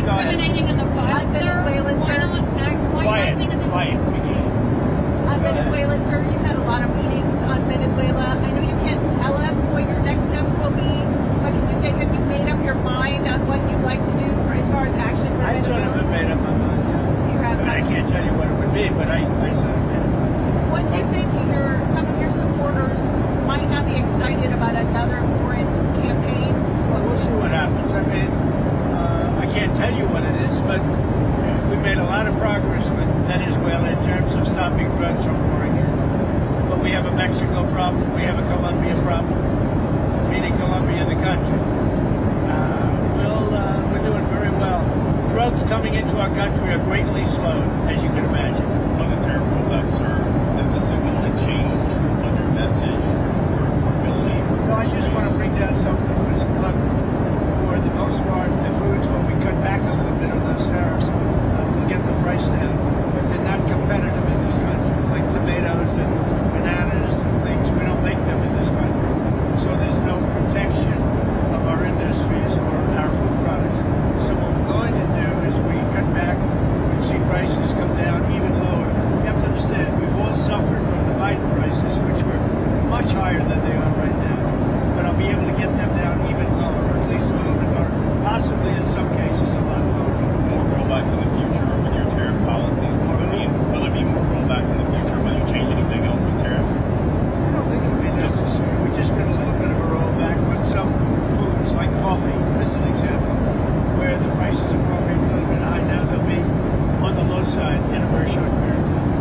incriminating in the file, Venezuela, Why sir. not? Why Quiet, not saying this? quiet, Miguel. On Go ahead. Venezuela, sir, you've had a lot of meetings on Venezuela. I know you can't tell us what your next steps will be, but can you say, have you made up your mind on what you'd like to do for, as far as action for I sort Venezuela? of have made up my mind. You have. But I can't tell you what it would be, but I sort of made up my mind. What do you say to some of your supporters who might not be excited about another foreign campaign? Well, we'll see what happens. I mean, I can't tell you what it is, but we've made a lot of progress with Venezuela in terms of stopping drugs from pouring in. But we have a Mexico problem. We have a Colombia problem, meaning Colombia, the country. We're doing very well. Drugs coming into our country are greatly slowed, as you can imagine. On the tariff rollback, sir, does this signal a change on your message for affordability? No, I just want to bring down something that was look, for the most part, the foods, when we cut back a little bit on those tariffs, we'll get the price down. But they're not competitive in this country, like tomatoes and bananas and things. We don't make them in this country. So there's no protection of our industries or our food products. So what we're going to do is we cut back, we see prices come down even lower. You have to understand, we've all suffered from the Biden prices, which were much higher than they are right now. But I'll be able to get them down even lower, or at least a little bit lower, possibly in some cases a lot lower. More rollbacks in the future with your tariff policies? Will there be more rollbacks in the future? Will you change anything else with tariffs? I don't think it'll be necessary. We just did a little bit of a rollback on some foods, like coffee, as an example, where the prices of coffee are a little bit high now. They'll be on the low side in a very short period of time.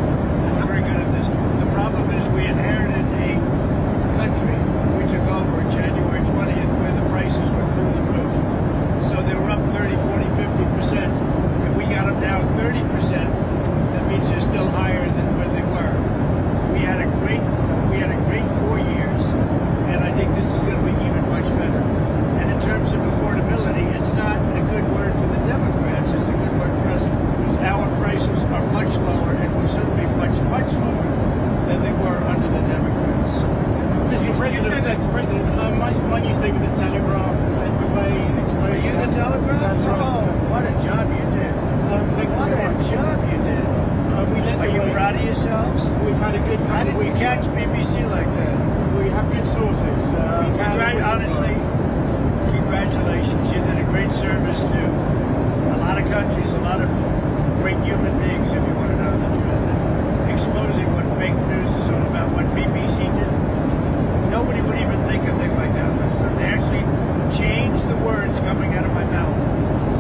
We're very good at this. The problem is we inherited a country when we took over January 20th where the prices were through the roof. So they were up 30, 40, 50%. If we got them down 30%, that means they're still higher than where they were. We had a great 4 years, and I think this is going to be even much better. And in terms of affordability, it's not a good word for the Democrats. It's a good word for us because our prices are much lower and will soon be much, much lower than they were under the Democrats. Mr. President, my newspaper, The Telegraph, has led the way in Are exposing... you the Telegraph? That's right. Oh, what a job you did. Thank you What very a much. job you did. We led Are the you way. proud of yourselves? We've had a good How couple did of we weeks. catch BBC like that? We have good sources. We've had Honestly, congratulations. You did a great service to a lot of countries, a lot of great human beings, if you want to know the truth. And exposing what fake news is all about, what BBC did. Nobody would even think a thing like that was done. They actually changed the words coming out of my mouth.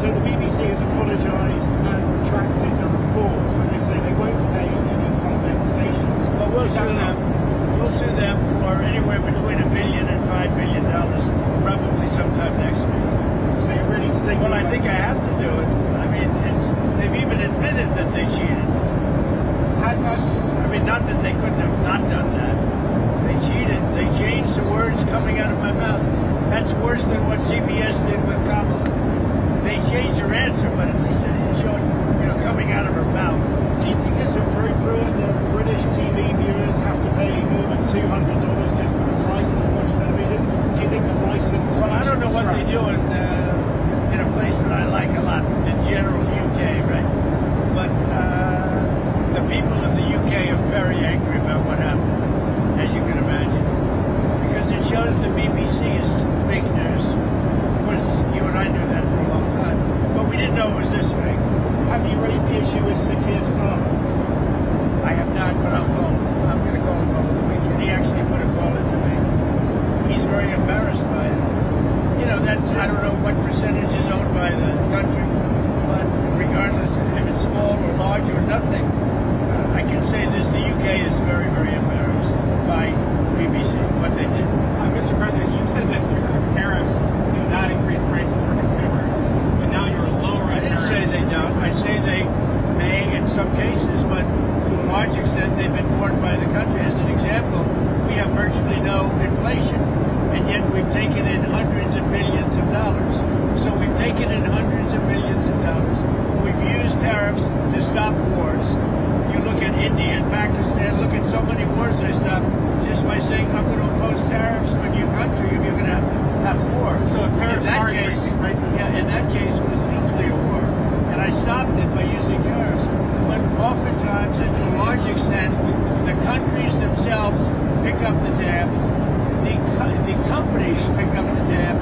So the BBC has apologised and retracted the report, and they say they won't pay any compensation. But we'll Is that sue them. enough? We'll sue them for anywhere between $1 billion and $5 billion, probably sometime next week. So you're ready to take... Well, I think I have to do it. I mean, they've even admitted that they cheated. Has that... I mean, not that they couldn't have not done that. They cheated. They changed the words coming out of my mouth. That's worse than what CBS did with Kamala. They changed her answer, but at least it didn't show it, coming out of her mouth. Do you think it's appropriate that British TV viewers have to pay more than $200 just for the right to watch television? Do you think the license... Well, I don't know what they do in a place that I like a lot, in general, UK, right? But the people of the UK are very angry about what happened, as you can imagine, because it shows the BBC is fake news. Of course, you and I knew that for a long time, but we didn't know it was this fake. Have you raised the issue with Sir Keir Starmer? I have not, but I'll call him. I'm going to call him over the weekend. He actually put a call into me. He's very embarrassed by it. I don't know what percentage is owned by the country, but regardless if it's small or large or nothing, I can say this, the UK is very, very embarrassed by BBC, what they did. Mr. President, you've said that your tariffs do not increase prices for consumers, but now you're lowering I didn't tariffs. say they don't. I say they may in some cases, but to a large extent they've been borne by the country. As an example, we have virtually no inflation, and yet we've taken in hundreds of billions of dollars. So we've taken in hundreds of billions of dollars. We've used tariffs to stop wars. You look at India and Pakistan, look at so many wars I stopped just by saying I'm going to impose tariffs on your country if you're going to have war. So if tariffs in that are case, increasing prices- yeah, in that case it was nuclear war. it by using tariffs. But oftentimes, and to a large extent, the countries themselves pick up the tab, the companies pick up the tab,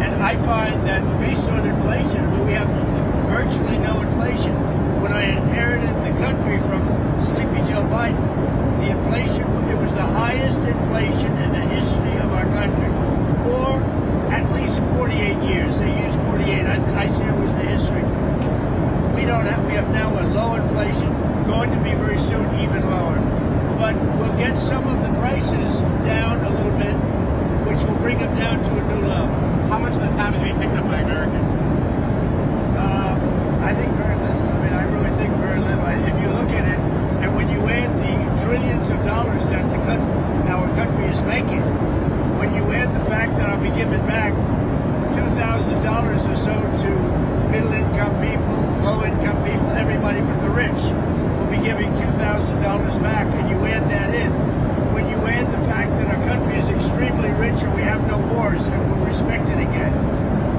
and I find that based on inflation, I mean, we have virtually no inflation. When I inherited the country from Sleepy Joe Biden, the inflation, it was the highest inflation in the history of our country, or at least 48 years. They used 48. I say it was the history. We have now a low inflation, going to be very soon even lower. But we'll get some of the prices down a little bit, which will bring them down to a new level. How much of the tab is being picked up by Americans? I think very little. I mean, I really think very little. If you look at it, and when you add the trillions of dollars that our country is making, when you add the fact that I'll be giving back $2,000 or so to middle-income people, low-income people, everybody but the rich will be giving $2,000 back, and you add that in. When you add the fact that our country is extremely rich and we have no wars and we're respected again,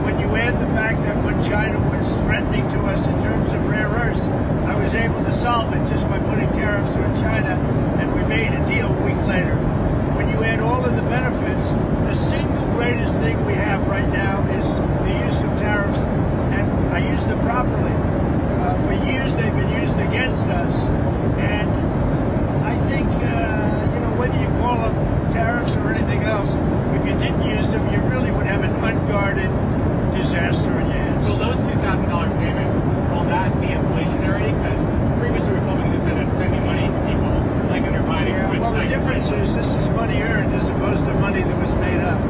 when you add the fact that when China was threatening to us in terms of rare earths, I was able to solve it just by putting tariffs on China, and we made a deal a week later. When you add all of the benefits, the single greatest thing we have right now is the use of tariffs, and I use them properly. For years they've been used against us, and I think, whether you call them tariffs or anything else, if you didn't use them, you really would have an unguarded disaster in your hands. So those $2,000 payments, will that be inflationary? Because previously Republicans have said it's sending money to people like under Biden. Yeah, well, the difference is this is money earned as opposed to money that was made up.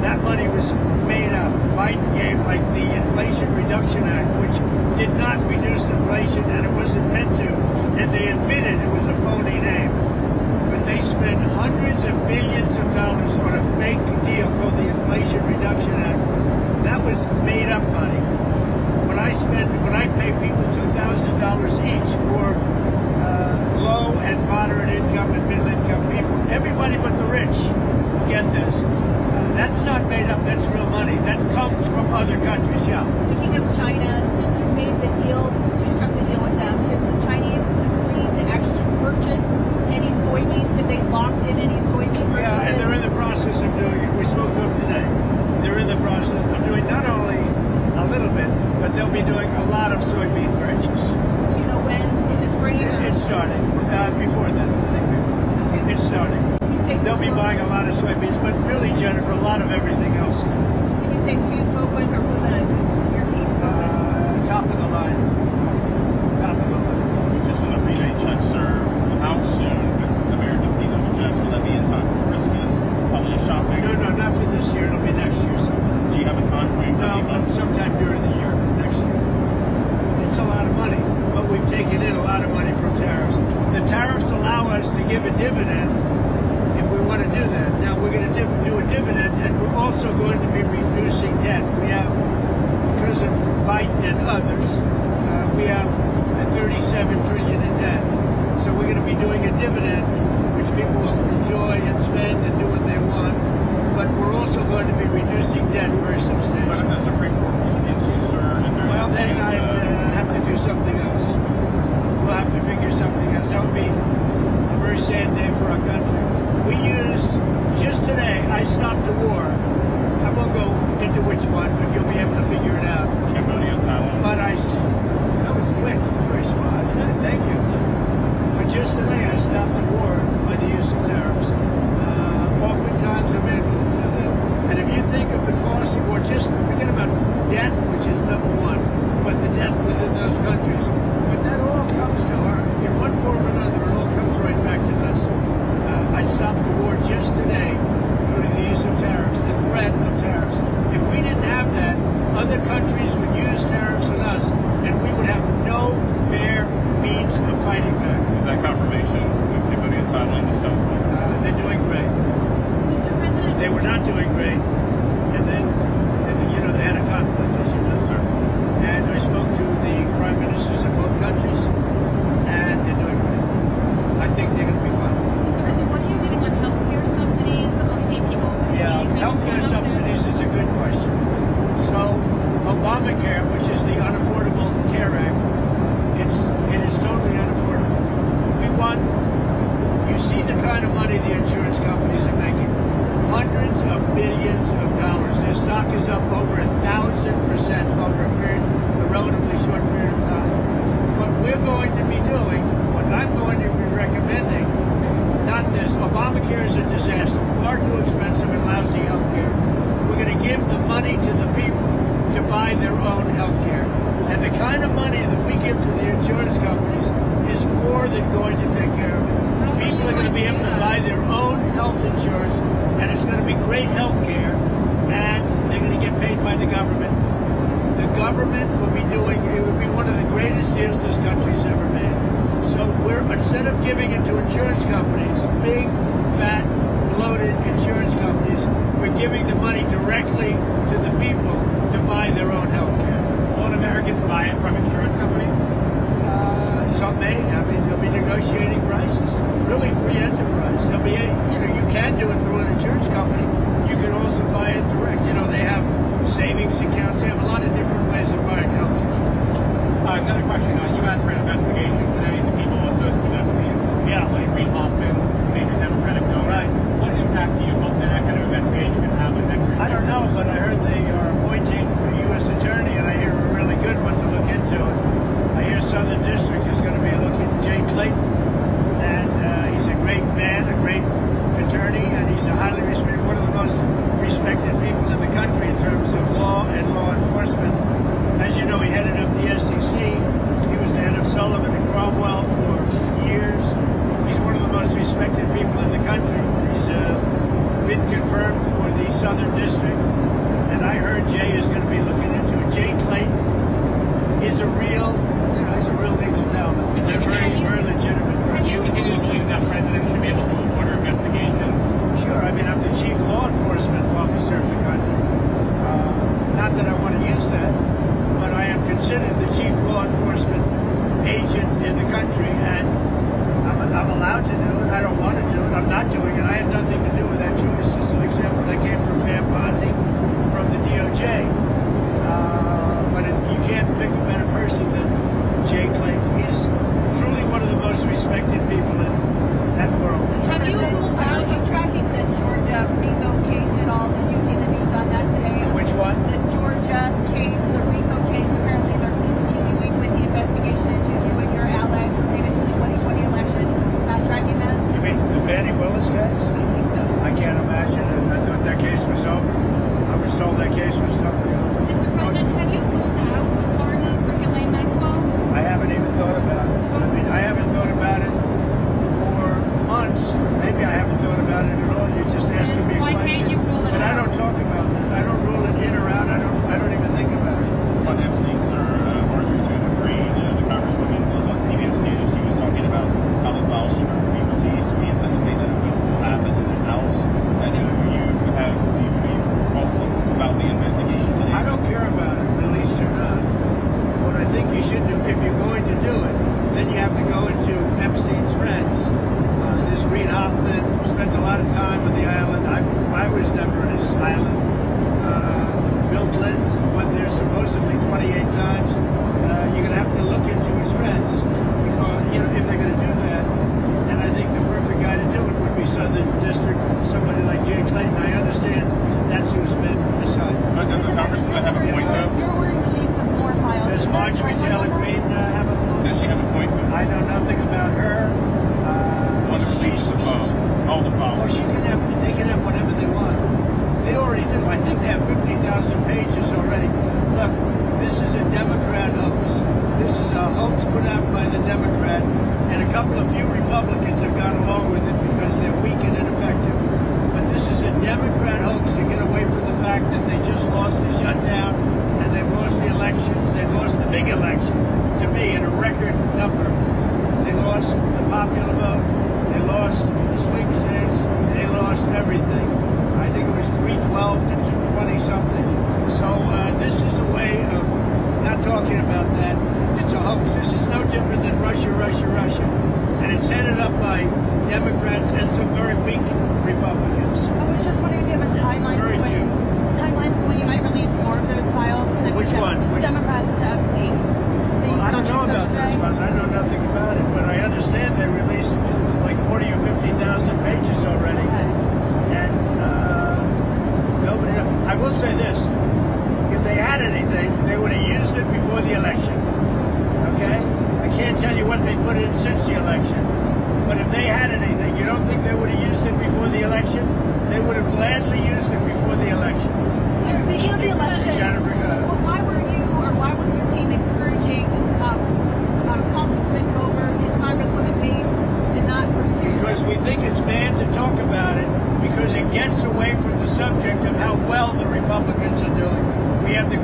That money was made up. Biden gave like the Inflation Reduction Act, which did not reduce inflation, and it wasn't meant to, and they admitted it was a phony name. But they spent hundreds of billions of dollars on a fake deal called the Inflation Reduction Act. That was made up money. When I pay people $2,000 each for low and moderate income and middle income people, everybody but the rich get this. That's not made up, that's real money. That comes from other countries, yeah. Speaking of China, since you made the deal, since you struck the deal with them, has the Chinese agreed to actually purchase any soybeans? Have they locked in any soybean purchases? Yeah, and they're in the process of doing it. We spoke to them today. They're in the process of doing not only a little bit, but they'll be doing a lot of soybean purchase. Do you know when? In the spring? It's starting. Before then, I think before then. It's starting. They'll be buying a lot of soybeans, but really, Jennifer, a lot of everything else. Can you say who you spoke with or who your team spoke with? Top of the line. Top of the line. Just on the rebate checks, sir, how soon could Americans see those checks? Will that be in time for Christmas, holiday shopping? No, not for this year. It'll be next year sometime. Do you have a time frame? No, sometime during the year, next year. It's a lot of money, but we've taken in a lot of money from tariffs. The tariffs allow us to give a dividend if we want to do that. Now, we're going to do a dividend, and we're also going to be reducing debt. We have, because of Biden and others, we have 37 trillion in debt. So we're going to be doing a dividend, which people will enjoy and spend and do what they want. But we're also going to be reducing debt very substantially. But if the Supreme Court was against you, sir, is there well, then I'd have to do something else. We'll have to figure something else. That would be a very sad day for our country. We used, just today, I stopped the war. I won't go into which one, but you'll be able to figure it out. Cambodia, Thailand. But that was quick, very smart. Thank you. But just today, I stopped the war by the use of tariffs. Oftentimes, I'm able to do that. And if you think of the cost of war, just forget about death, which is number one, but the death within those countries. But that all comes to our, in one form or another, it all comes right back to us. I stopped the war just today through the use of tariffs, the threat of tariffs. If we didn't have that, other countries would use tariffs on us, and we would have no fair means of fighting back. Is that confirmation that Cambodia and Thailand is helpful? They're doing great. Mr. President. They were not doing great, and then they had a conflict, as you know, sir. And I spoke to the prime ministers of both countries, and they're doing great. I think they're going to be fine. Mr. President, what are you doing on healthcare subsidies? Obviously, people also Healthcare subsidies is a good question. So, Obamacare, which is the Unaffordable Care Act, buy their own health care. And the kind of money that we give to the insurance companies is more than going to take care of it. People are going to be able to buy their own health insurance, and it's going to be great health care, and they're going to get paid by the government. The government will be it will be one of the greatest deals this country's ever made. So instead of giving it to insurance companies, big, fat, bloated insurance companies, we're giving the money directly to the people to buy their own health care. Will Americans buy it from insurance companies? Some may. I mean, they'll be negotiating prices. Really free enterprise. They'll be, you can do it through an insurance company. You can also buy it direct. They have savings accounts. They have a lot of different ways of buying health care. Another question. You asked for an investigation today into people associated with Epstein. Yeah. Like Reid Hoffman, major Democratic donor. Right. What impact do you hope that kind of investigation can have on next week? I don't know, but I heard they are appointing a U.S. attorney, and I hear a really good one to look into it. I hear Southern District is going to be looking at Jay Clayton, and he's a great man, a great attorney, and he's a highly respected, one of the most respected people in the country in terms of law and law enforcement. As you know, he headed up the SEC. He was the head of Sullivan and Cromwell for years. He's one of the most respected people in the country. He's been confirmed for the Southern District, and I heard Jay is going to be looking into it. Jay Clayton is a real, he's a real legal talent. They're very legitimate. Do you continue to believe that president should be able to order investigations? Sure. I mean, I'm the chief law enforcement officer of the country. Not that I want to use that, but I am considered the chief law enforcement agent in the country, and I'm allowed to do it. I don't want to do it. I'm not doing it. I had nothing to do with that. This is an example that came from Pam Bondi from the DOJ. But you can't pick a better person than Jay Clayton. He's truly one of the most respected people in that world. Have you ruled out? Are you tracking the Georgia RICO case at all? Did you see the news on that today? Which one? The Georgia case, the RICO case. Apparently, they're continuing with the investigation into you and your allies related to the 2020 election. Not tracking that? You mean the Fannie Willis case? I think so. I can't imagine it. I thought that case was over. I was told that case was totally over. Mr. President, have you ruled out a pardon for Ghislaine Maxwell? I haven't even thought about it. I mean, I haven't thought about it for months. Maybe I haven't thought about it at all. You're just asking me a Why question. can't you rule it But I out? don't talk about that. I don't rule it in or out. I don't even think about it. On Epstein, sir, Marjorie Taylor Greene, the congresswoman, was on CBS News. She was talking about how the files should be released. We anticipate that a vote will happen in the House. I know you have about the investigation today. I don't care about it, released or not. What I think you should do, if you're going to do it, then you have to go into Epstein's friends. This Reid Hoffman spent a lot of time on the island. I was never on his island. Bill Clinton went there supposedly 28 times. You're going to have to look into his friends, because if they're going to do that, then I think the perfect guy to do it would be Southern District, somebody like Jay Clayton. I understand that's who's been assigned. But does the congresswoman have a point, though? You're ordering the release of more files. Does Marjorie Taylor Greene have a point? Does she have a point, though? I know nothing about her. On the release of the files. All the Well, files. they can have whatever they want. They already do. I think they have 50,000 pages already. Look, this is a Democrat hoax. This is a hoax put out by the Democrat, and a couple of few Republicans have gone along with it because they're weak and ineffective. But this is a Democrat hoax to get away from the fact that they just lost the shutdown, and they've lost the elections. They've lost the big election, to me, in a record number. They lost the popular vote. They lost the swing states. They lost everything. I think it was 312 to 220 something. So this is a way of not talking about that. It's a hoax. This is no different than Russia. And it's headed up by Democrats and some very weak Republicans. I was just wondering if you have a timeline Very for few. when you might release more of those files. Which ones? Democrats to Epstein. Well, I don't know about those ones. I know nothing about it, but I understand they released like 40 or 50,000 pages already. And nobody. I will say this: if they had anything, they would have used it before the election. Okay? I can't tell you what they put in since the election, but if they had anything, you don't think they would have used it before the election? They would have gladly used it before the election. So speaking of the election, Jennifer, why were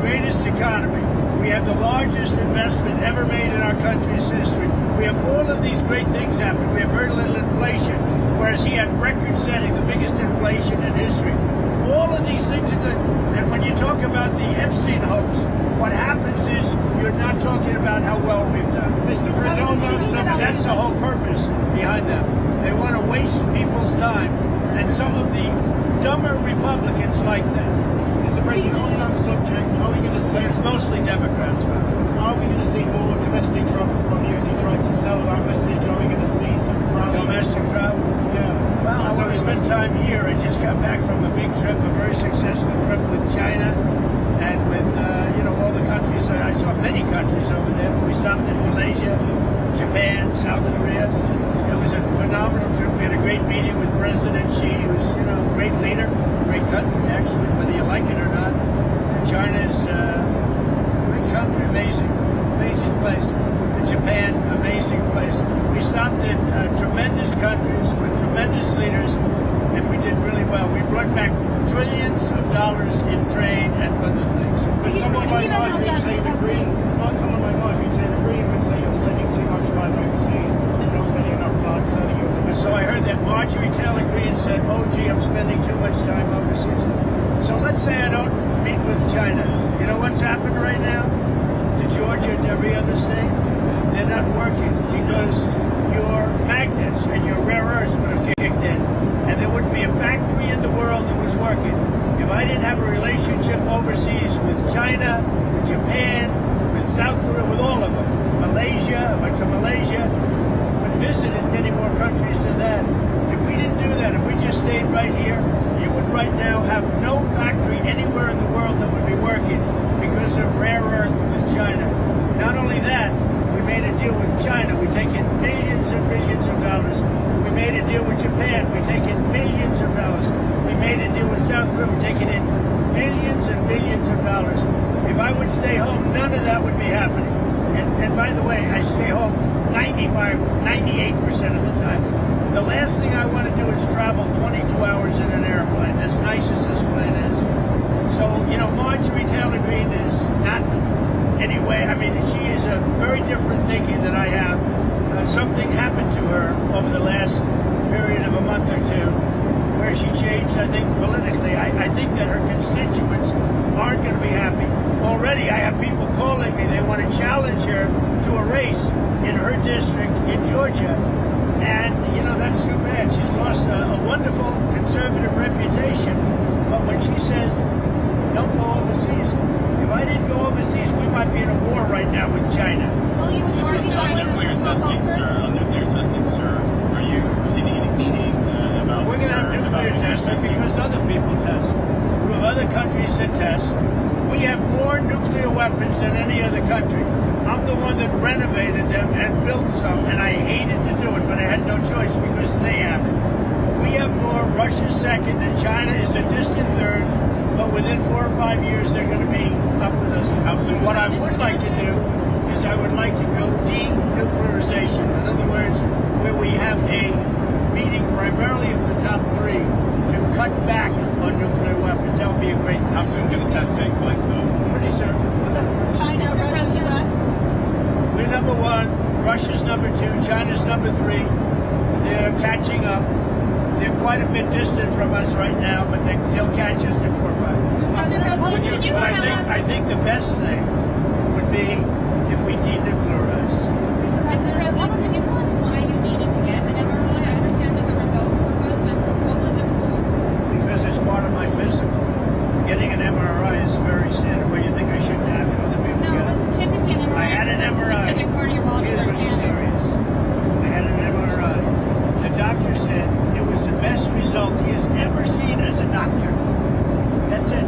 greatest economy. We have the largest investment ever made in our country's history. We have all of these great things happening. We have very little inflation, whereas he had record-setting, the biggest inflation in history. All of these things are good. And when you talk about the Epstein hoax, what happens is you're not talking about how well we've done. Mr. President, on that subject, That's the whole purpose behind them. They want to waste people's time, and some of the dumber Republicans like that. Mr. President, on that subject, are we going to see? It's mostly Democrats, by the way. Are we going to see more domestic travel from you as you try to sell that message? Are we going to see some rallies? Domestic travel. Yeah. Well, I want to spend time here. I just got back from a big trip, a very successful trip with China and with, all the countries. I saw many countries over there. We stopped in Malaysia, Japan, South Korea. It was a phenomenal trip. We had a great meeting with President Xi, who's, a great leader, great country, actually, whether you like it or not. And China is a great country, amazing place. And Japan, amazing place. We stopped in tremendous countries with tremendous leaders, and we did really well. We brought back trillions of dollars in trade and other things. But someone like Marjorie Taylor Greene would say you're spending too much time overseas. You're not spending enough time selling your domestic. So I heard that Marjorie Taylor Greene said, "Oh, gee, I'm spending too much time overseas." So let's say I don't meet with China. You know what's happened right now to Georgia, to every other state? They're not working because your magnets and your rare earths would have kicked in, and there wouldn't be a factory in the world that was working. If I didn't have a relationship overseas with China, with Japan, with South Korea, with all of them, Malaysia, I went to Malaysia, but visited many more countries than that. If we didn't do that, if we just stayed right here, you would right now have no factory anywhere in the world that would be working because of rare earth with China. Not only that, we made a deal with China. We take in billions and billions of dollars. We made a deal with Japan. We take in billions of dollars. We made a deal with South Korea. We're taking in billions and billions of dollars. If I would stay home, none of that would be happening. And by the way, I stay home 98% of the time. The last thing I want to do is travel 22 hours in an airplane, as nice as this plane is. So, Marjorie Taylor Greene is not anyway. I mean, she is a very different thinking than I have. Something happened to her over the last period of a month or two where she changed, I think, politically. I think that her constituents aren't going to be happy. Already, I have people calling me. They want to challenge her to a race in her district in Georgia. And, that's too bad. She's lost a wonderful conservative reputation. But when she says, don't go overseas, if I didn't go overseas, we might be in a war right now with China. Will you Just on nuclear testing, sir, are you receiving any meetings about We're going to have concerns about nuclear testing because other people test. We have other countries that test. We have more nuclear weapons than any other country. I'm the one that renovated them and built some, and I hated to do it, but I had no choice because they have it. We have more. Russia's second, and China is a distant third. But within 4 or 5 years, they're going to be up with us. What I would like to do is I would like to go denuclearization. In other words, where we have a meeting primarily of the top 3 to cut back on nuclear weapons. That would be a great thing. How soon can the test take place, though? Pretty soon. China, Russia, US? We're number 1, Russia's number 2, China's number 3. They're catching up. They're quite a bit distant from us right now, but they'll catch us in 4 or 5. But I think the best thing would be if we denuclearize. Mr. President, could you tell us why you needed to get an MRI? I understand that the results were good, but what was it for? Because it's part of my physical. Getting an MRI is very standard. Well, you think I shouldn't have it? Other people No, get but it. typically an MRI I had an is a MRI. specific part of your body. Here's what the story is. I had an MRI. The doctor said it was the best result he has ever seen as a doctor. That's it.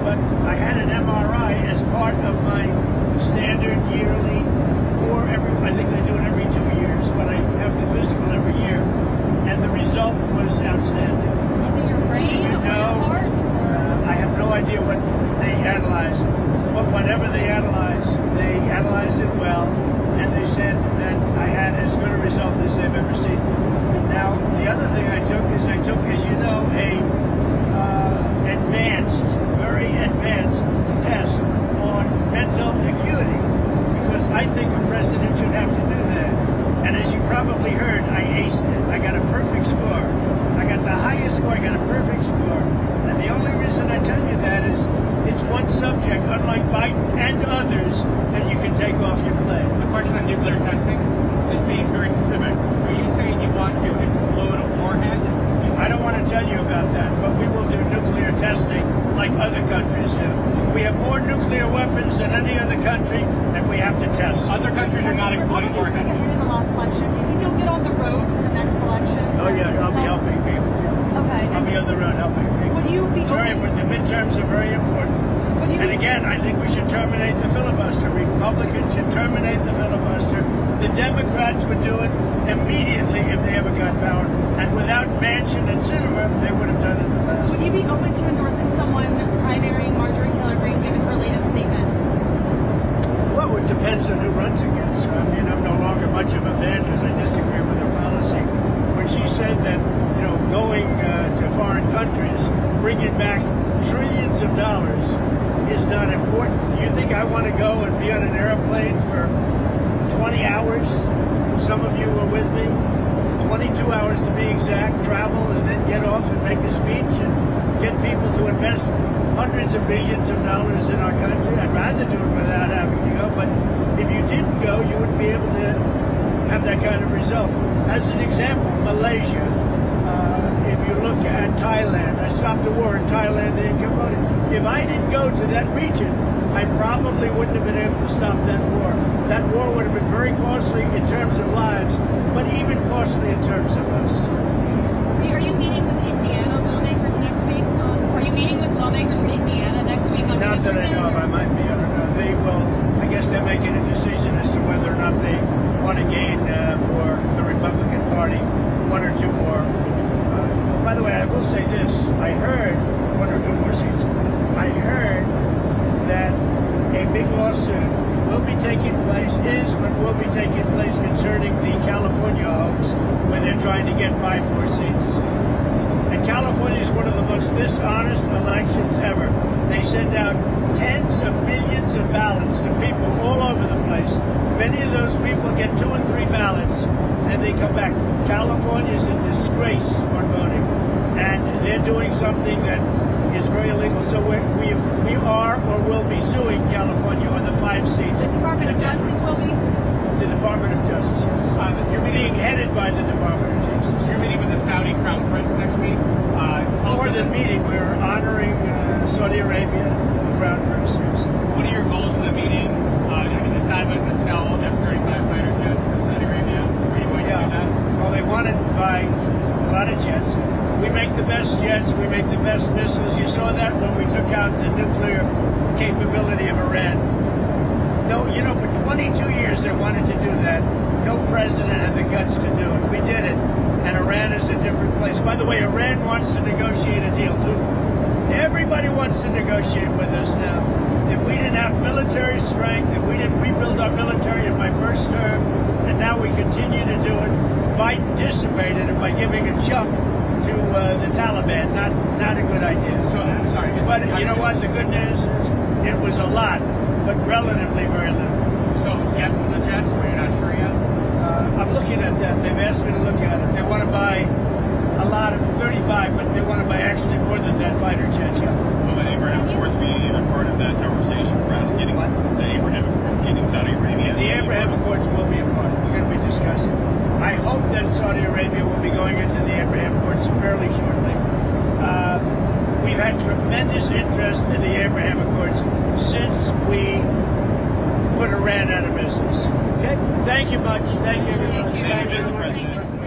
But I had an MRI as part of my standard yearly, or I think they do it every 2 years, but I have the physical every year, and the result was outstanding. Is it your brain or your heart? I have no idea what they analyzed, but whatever they analyzed it well, and they said that I had as good a result as they've ever seen. Now, the other thing I took, as you know, a very advanced test and others, then you can take off your plane. A question on nuclear testing. Just being very specific. Are you saying you want to explode a warhead? I don't want to tell you about that, but we will do nuclear testing like other countries do. We have more nuclear weapons than any other country, and we have to test. Other countries are not exploding Republicans warheads. in the last election. Do you think you'll get on the road for the next election? Oh yeah, I'll be helping people. Yeah. Okay. I'll be on the road helping people. Would you be It's very important. The midterms are very important. Would you And be- again, I think we should terminate the filibuster. Republicans should terminate the filibuster. The Democrats would do it immediately if they ever got power. And without Manchin and Sinema, they would have done it in the past. Would you be open to endorsing someone primarying Marjorie Taylor Greene given her latest statements? Well, it depends on who runs against her. I mean, I'm no longer much of a fan because I disagree with her policy. When she said that, going to foreign countries, bringing back trillions of dollars is not important. Do you think I want to go and be on an airplane for 20 hours? Some of you were with me. 22 hours to be exact, travel and then get off and make a speech and get people to invest hundreds of billions of dollars in our country. I'd rather do it without having to go, but if you didn't go, you wouldn't be able to have that kind of result. As an example, Malaysia, if you look at Thailand, I stopped the war in Thailand and Cambodia. If I didn't go to that region, I probably wouldn't have been able to stop that war. That war would have been very costly in terms of lives, but even costly in terms of us. Are you meeting with Indiana lawmakers next week? Are you meeting with lawmakers from Indiana next week on Not that I know of, I might be, I don't know. They will, I guess they're making a decision as to whether or not they want to gain for the Republican Party one or two more. By the way, I will say this. I heard one or two more seats. I heard that a big lawsuit will be taking place, will be taking place concerning the California hoax, where they're trying to get 5 more seats. And California is one of the most dishonest elections ever. They send out tens of millions of ballots to people all over the place. Many of those people get 2 and 3 ballots, and they come back. California is a disgrace on voting, and they're doing something that is very illegal. So we are or will be suing California on the 5 seats. The Department of Justice will be? The Department of Justice, yes. You're Being meeting, headed by the Department of Justice. you're meeting with the Saudi Crown Prince next week. More than meeting, we're honoring Saudi Arabia, the Crown Prince. Yes. What are your goals in the meeting? Have you decided whether to sell F-35 fighter jets to Saudi Arabia? Are you going to do that? Well, they want to buy a lot of jets. We make the best jets. We make the best missiles. You saw that when we took out the nuclear capability of Iran. No, for 22 years they wanted to do that. No president had the guts to do it. We did it. And Iran is a different place. By the way, Iran wants to negotiate a deal too. Everybody wants to negotiate with us now. If we didn't have military strength, if we didn't rebuild our military in my first term, and now we continue to do it, Biden dissipated it by giving a chunk to the Taliban. Not a good idea. So, I'm sorry. But you know what? The good news is it was a lot, but relatively very little. So, yes to the jets, or you're not sure yet? I'm looking at that. They've asked me to look at it. They want to buy a lot of 35, but they want to buy actually more than that fighter jets. Yeah. Will the Abraham Accords be a part of that conversation? Perhaps getting What? the Abraham Accords, getting Saudi Arabia. The Abraham Accords will be a part. We're going to be discussing. I hope that Saudi Arabia will be going into the Abraham Accords fairly shortly. We've had tremendous interest in the Abraham Accords since we put Iran out of business. Okay? Thank you much. Thank you, everyone. Thank you, Mr. President.